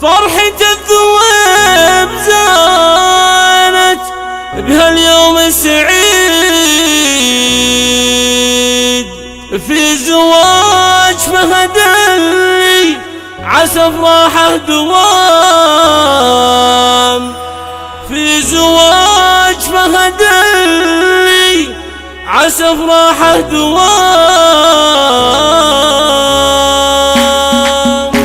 فرحة الذوب زانت بهاليوم السعيد، في زواج فهد اللي عسى افراحه دوام، في زواج فهد اللي عسى افراحه دوام.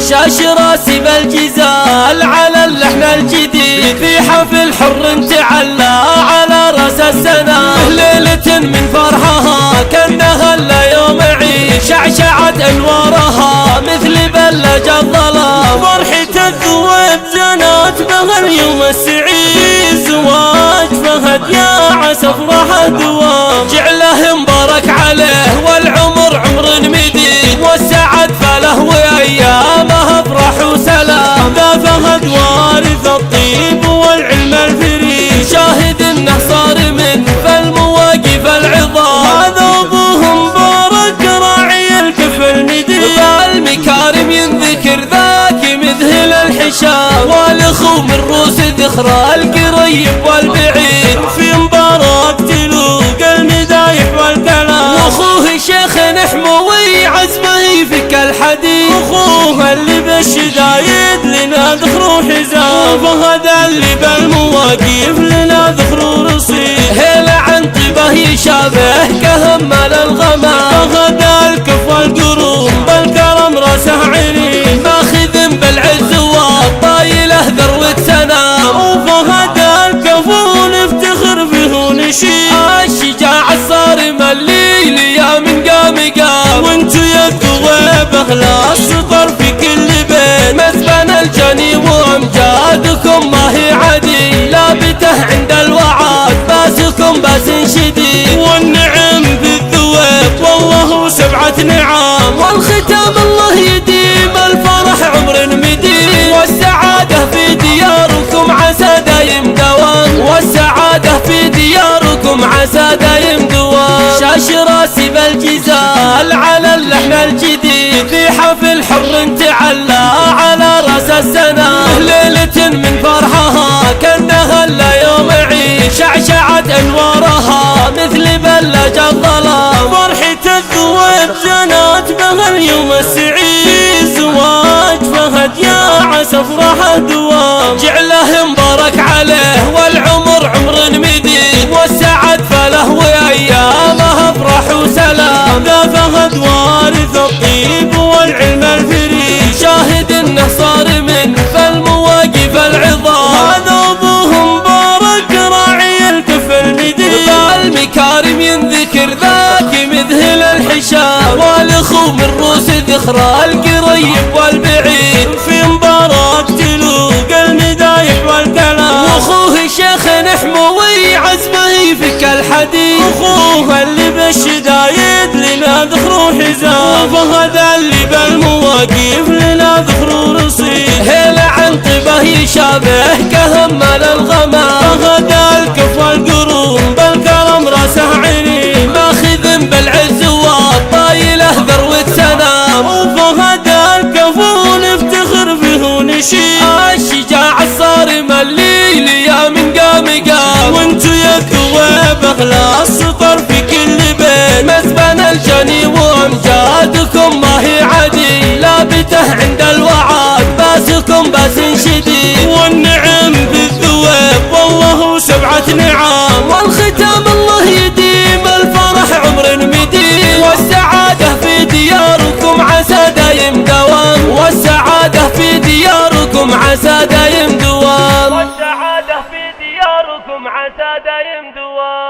شاش راسي بالجزال على اللحن الجديد، في حفل حر تعلى على راس السنة، ليلة من فرحها كأنها الا يوم عيد، شعشعت انوارها مثل بلج الظلام. فرحة الذوب زانت بهاليوم السعيد، زواج فهد يا عسى افراحه دوام، جعله مبارك عليه والعمر عمر مديد، والسعد فله وايامه افرح وسلام. ذا فهد وارث الطيب والعلم الفريد، شاهد انه صار من فالمواقف العظام. هذا ابوه مبارك راعي الكف النديد، بالمكارم ينذكر ذاك مذهل الحشام، والاخو من روس ذخرى القريب والبعيد، في مبارك تلوق المدايح والكلام. واخوه شيخ نحموي عزمه يفك الحديد، واخوه اللي بالشدايد لنا ذخر وحزام، فهد اللي بالمواقف لنا ذخر ورصيد، هيله عن طيبه يشابه كهمل الغمام. فهد الكف والقروم بالكرم راسه عريم، ماخذ بالعز والطايله ذروه سنام، وفهد الكف ونفتخر به ونشيد، الشجاع الصارم اللي ليا من قام قام. وانتو يا الذوب اخلاص سطر في كل بيت، مسبن الجني وامجادكم ما هي عدي، لابته عند الوعاد باسكم باس شديد. والنعم بالذوب والله سبعة نعام، والختام الله يديم الفرح عمر مديد، والسعادة في دياركم عسى دايم دوام، والسعادة في دياركم عسى دايم دوام. شاش راسي بالجزال على اللحن الجديد، في حفل حر تعلى على راس السنة، ليلة من فرحها كأنها الا يوم عيد، شعشعت انوارها مثل بلج الظلام. فرحة الذوب زانت بهاليوم السعيد، زواج فهد يا عسى افراحه دوام، جعله مبارك عليه والعمر عمر مديد، والسعد فله وايامه افرح وسلام. ذا فهد وارث الطيب والعلم الفريد، شاهد انه صار من فالمواقف العظام. هذا ابوه مبارك راعي الكف المديد، بالمكارم ينذكر ذاك مذهل الحشام، والاخو من روس ذخرى القريب والبعيد، في مبارك تلوق المدايح والكلام. واخوه شيخ نحموي عزمه يفك الحديد، واخوه اللي بالشدايد لنا ذخر وحزام، فهد اللي بالمواقف لنا ذخر ورصيد، هيله عن طيبه يشابه كهمل الغمام. فهد الكف والقروم بالكرم راسه عريم، ماخذ بالعز والطايله ذروه سنام، وفهد الكف ونفتخر به ونشيد، الشجاع الصارم اللي ليا من قام قام. وانتو يا الذوب اخلاص سطر في كل بيت، مسبن الجني وامجادكم ما هي عدي، لابته عند الوعاد باسكم باس شديد. والنعم بالذوب والله سبعة نعام، والختام الله يديم الفرح عمر مديد، والسعادة في دياركم عسى دايم دوام، والسعادة في دياركم عسى دايم دوام، والسعادة في دياركم عسى دايم دوام.